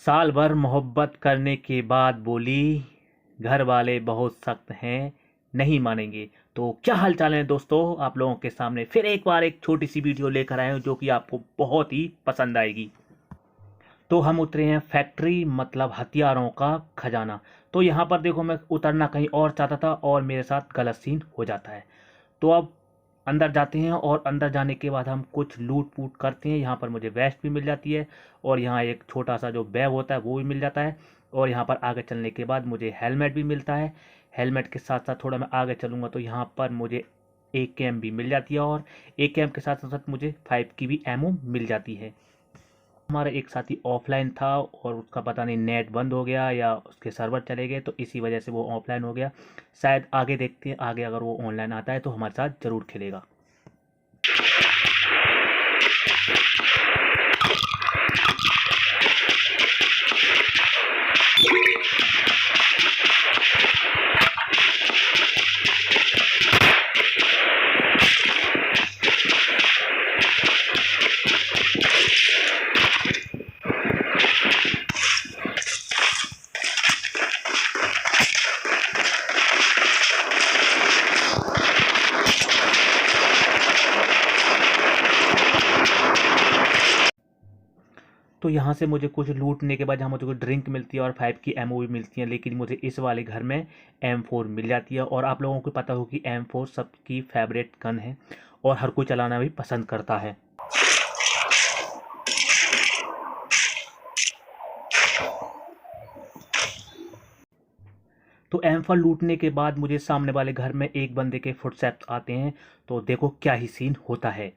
साल भर मोहब्बत करने के बाद बोली, घर वाले बहुत सख्त हैं, नहीं मानेंगे। तो क्या हाल चाल है दोस्तों, आप लोगों के सामने फिर एक बार एक छोटी सी वीडियो लेकर आए हूँ जो कि आपको बहुत ही पसंद आएगी। तो हम उतरे हैं फैक्ट्री, मतलब हथियारों का खजाना। तो यहाँ पर देखो, मैं उतरना कहीं और चाहता था और मेरे साथ गलत सीन हो जाता है। तो अब अंदर जाते हैं और अंदर जाने के बाद हम कुछ लूट पूट करते हैं। यहाँ पर मुझे वेस्ट भी मिल जाती है और यहाँ एक छोटा सा जो बैग होता है वो भी मिल जाता है। और यहाँ पर आगे चलने के बाद मुझे हेलमेट भी मिलता है। हेलमेट के साथ साथ थोड़ा मैं आगे चलूँगा तो यहाँ पर मुझे AKM भी मिल जाती है और AKM के साथ साथ मुझे 5 की भी एमओ मिल जाती है। हमारा एक साथी ऑफलाइन था और उसका पता नहीं नेट बंद हो गया या उसके सर्वर चले गए, तो इसी वजह से वो ऑफलाइन हो गया। शायद आगे देखते हैं, आगे अगर वो ऑनलाइन आता है तो हमारे साथ ज़रूर खेलेगा। तो यहाँ से मुझे कुछ लूटने के बाद यहाँ मुझे कुछ ड्रिंक मिलती है और 5 की एमओ भी मिलती है, लेकिन मुझे इस वाले घर में M4 मिल जाती है। और आप लोगों को पता हो कि M4 सबकी फेवरेट गन है और हर कोई चलाना भी पसंद करता है। तो M4 लूटने के बाद मुझे सामने वाले घर में एक बंदे के फुटस्टेप्स आते हैं। तो देखो क्या ही सीन होता है।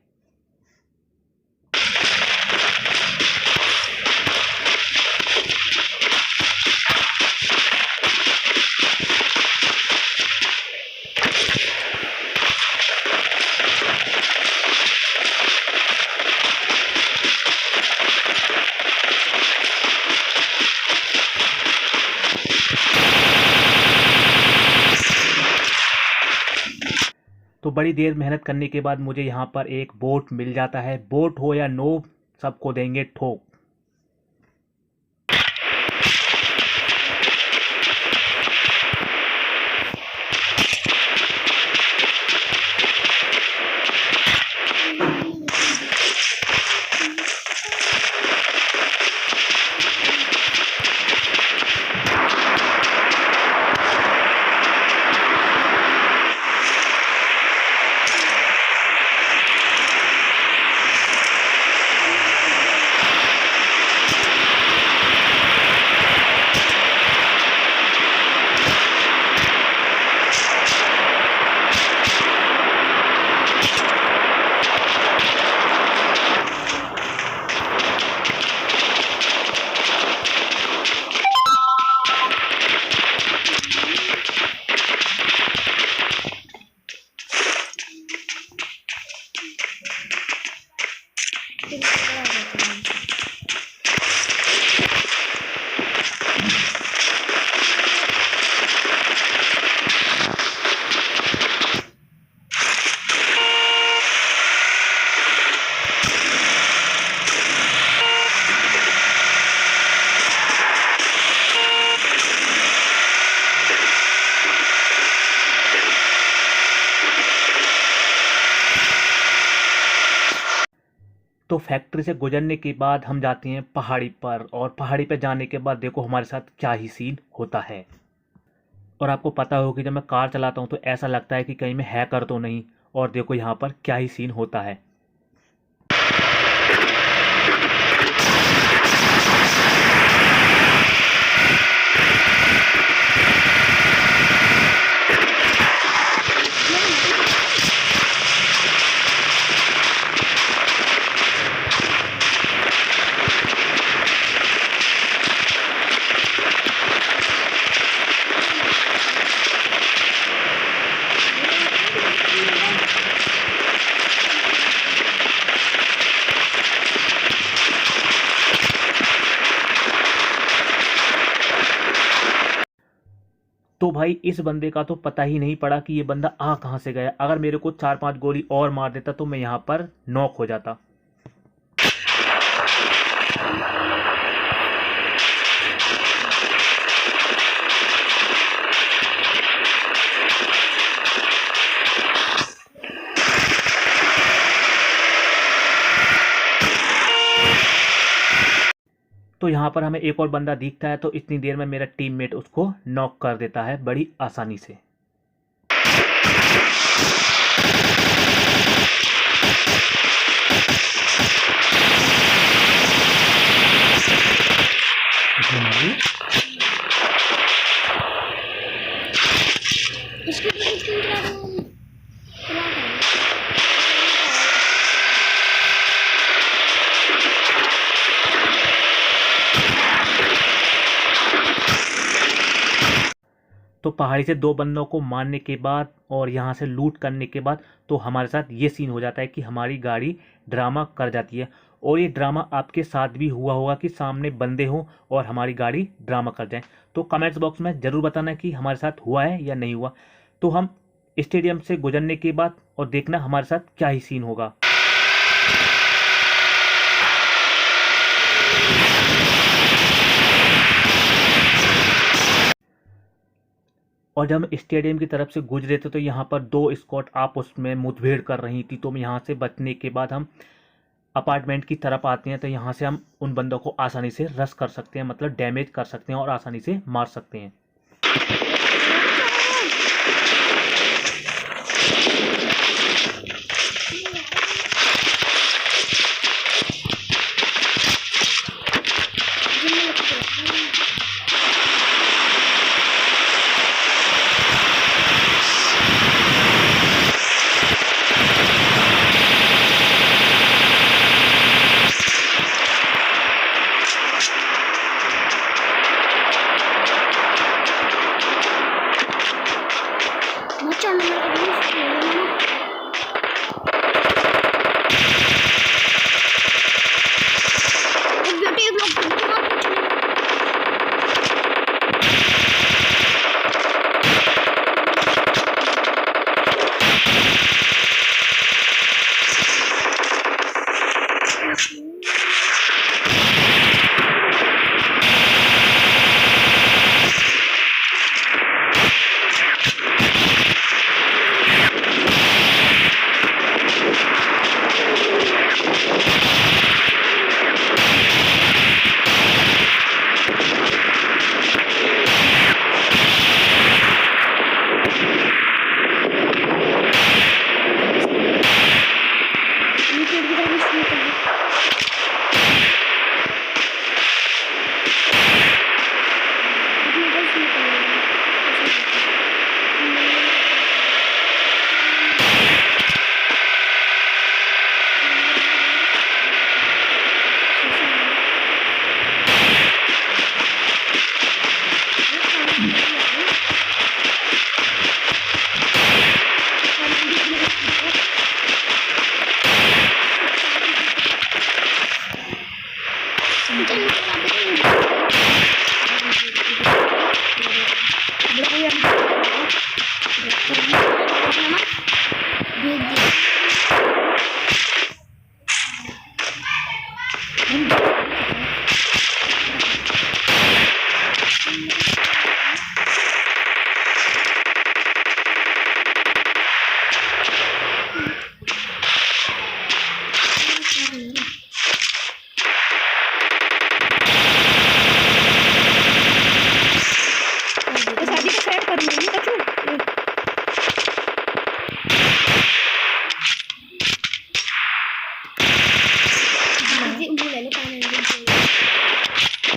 तो बड़ी देर मेहनत करने के बाद मुझे यहाँ पर एक बोट मिल जाता है। बोट हो या नो, सबको देंगे ठोक। तो फैक्ट्री से गुजरने के बाद हम जाते हैं पहाड़ी पर, और पहाड़ी पर जाने के बाद देखो हमारे साथ क्या ही सीन होता है। और आपको पता हो कि जब मैं कार चलाता हूँ तो ऐसा लगता है कि कहीं मैं हैकर तो नहीं। और देखो यहाँ पर क्या ही सीन होता है। तो भाई इस बंदे का तो पता ही नहीं पड़ा कि ये बंदा आ कहाँ से गया। अगर मेरे को 4-5 गोली और मार देता तो मैं यहाँ पर नॉक हो जाता। तो यहाँ पर हमें एक और बंदा दिखता है, तो इतनी देर में मेरा टीममेट उसको नॉक कर देता है बड़ी आसानी से। तो पहाड़ी से 2 बंदों को मारने के बाद और यहाँ से लूट करने के बाद तो हमारे साथ ये सीन हो जाता है कि हमारी गाड़ी ड्रामा कर जाती है। और ये ड्रामा आपके साथ भी हुआ होगा कि सामने बंदे हों और हमारी गाड़ी ड्रामा कर जाए। तो कमेंट्स बॉक्स में ज़रूर बताना कि हमारे साथ हुआ है या नहीं हुआ। तो हम स्टेडियम से गुजरने के बाद और देखना हमारे साथ क्या ही सीन होगा। और जब हम स्टेडियम की तरफ से गुजरे थे तो यहाँ पर 2 स्क्वाड आपस में मुठभेड़ कर रही थी। तो यहाँ से बचने के बाद हम अपार्टमेंट की तरफ आते हैं, तो यहाँ से हम उन बंदों को आसानी से रश कर सकते हैं, मतलब डैमेज कर सकते हैं और आसानी से मार सकते हैं।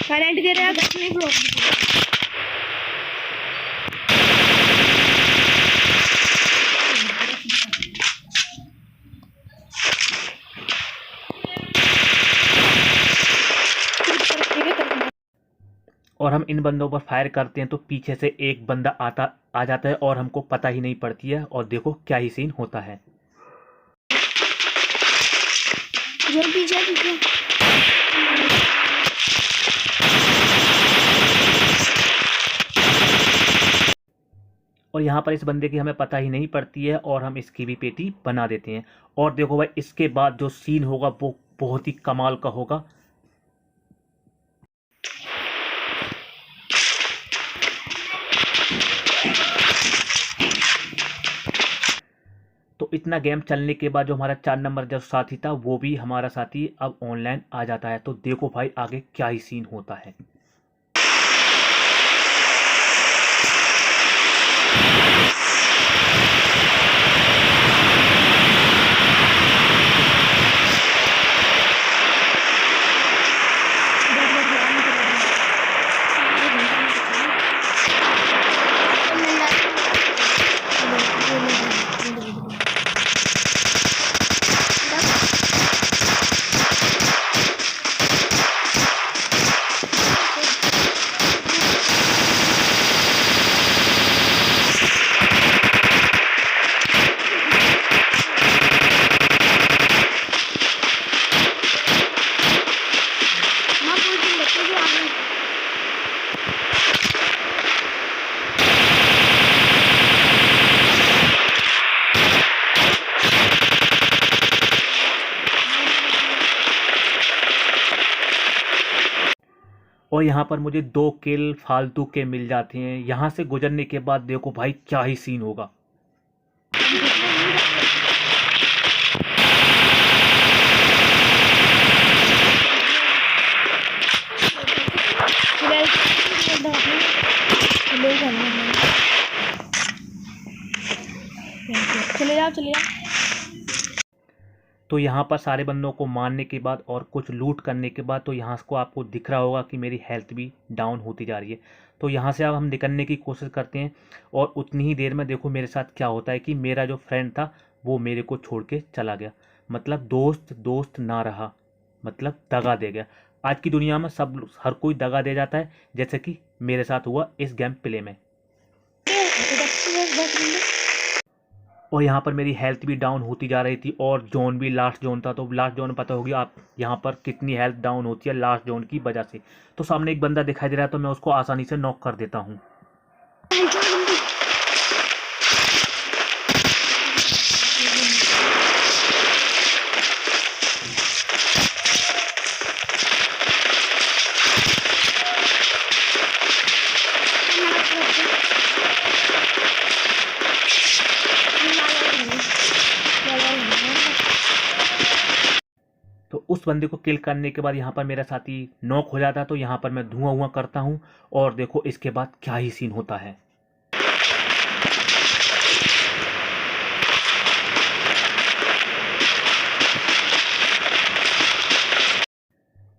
करंट गिर रहा है ब्लॉक और हम इन बंदों पर फायर करते हैं तो पीछे से एक बंदा आ जाता है और हमको पता ही नहीं पड़ती है। और देखो क्या ही सीन होता है। और यहाँ पर इस बंदे की हमें पता ही नहीं पड़ती है और हम इसकी भी पेटी बना देते हैं। और देखो भाई इसके बाद जो सीन होगा वो बहुत ही कमाल का होगा। तो इतना गेम चलने के बाद जो हमारा 4 नंबर जो साथी था वो भी हमारा साथी अब ऑनलाइन आ जाता है। तो देखो भाई आगे क्या ही सीन होता है। और यहाँ पर मुझे 2 किल फालतू के मिल जाते हैं। यहाँ से गुजरने के बाद देखो भाई क्या ही सीन होगा। चले जाओ। तो यहाँ पर सारे बंदों को मारने के बाद और कुछ लूट करने के बाद तो यहाँ को आपको दिख रहा होगा कि मेरी हेल्थ भी डाउन होती जा रही है। तो यहाँ से अब हम निकलने की कोशिश करते हैं और उतनी ही देर में देखो मेरे साथ क्या होता है कि मेरा जो फ्रेंड था वो मेरे को छोड़ के चला गया। मतलब दोस्त ना रहा, मतलब दगा दे गया। आज की दुनिया में हर कोई दगा दे जाता है, जैसे कि मेरे साथ हुआ इस गेम प्ले में। और यहाँ पर मेरी हेल्थ भी डाउन होती जा रही थी और जोन भी लास्ट जोन था। तो लास्ट जोन पता होगी आप यहाँ पर कितनी हेल्थ डाउन होती है लास्ट जोन की वजह से। तो सामने एक बंदा दिखाई दे रहा है तो मैं उसको आसानी से नॉक कर देता हूँ। तो उस बंदे को किल करने के बाद यहाँ पर मेरा साथी नॉक हो जाता है। तो यहाँ पर मैं धुआं करता हूँ और देखो इसके बाद क्या ही सीन होता है।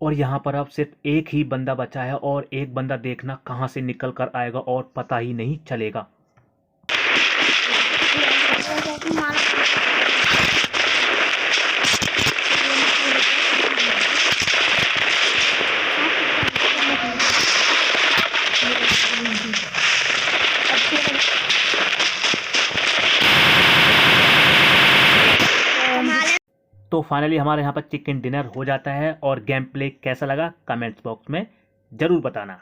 और यहाँ पर अब सिर्फ एक ही बंदा बचा है और एक बंदा देखना कहाँ से निकल कर आएगा और पता ही नहीं चलेगा। तो फाइनली हमारे यहाँ पर चिकन डिनर हो जाता है। और गेम प्ले कैसा लगा कमेंट्स बॉक्स में ज़रूर बताना।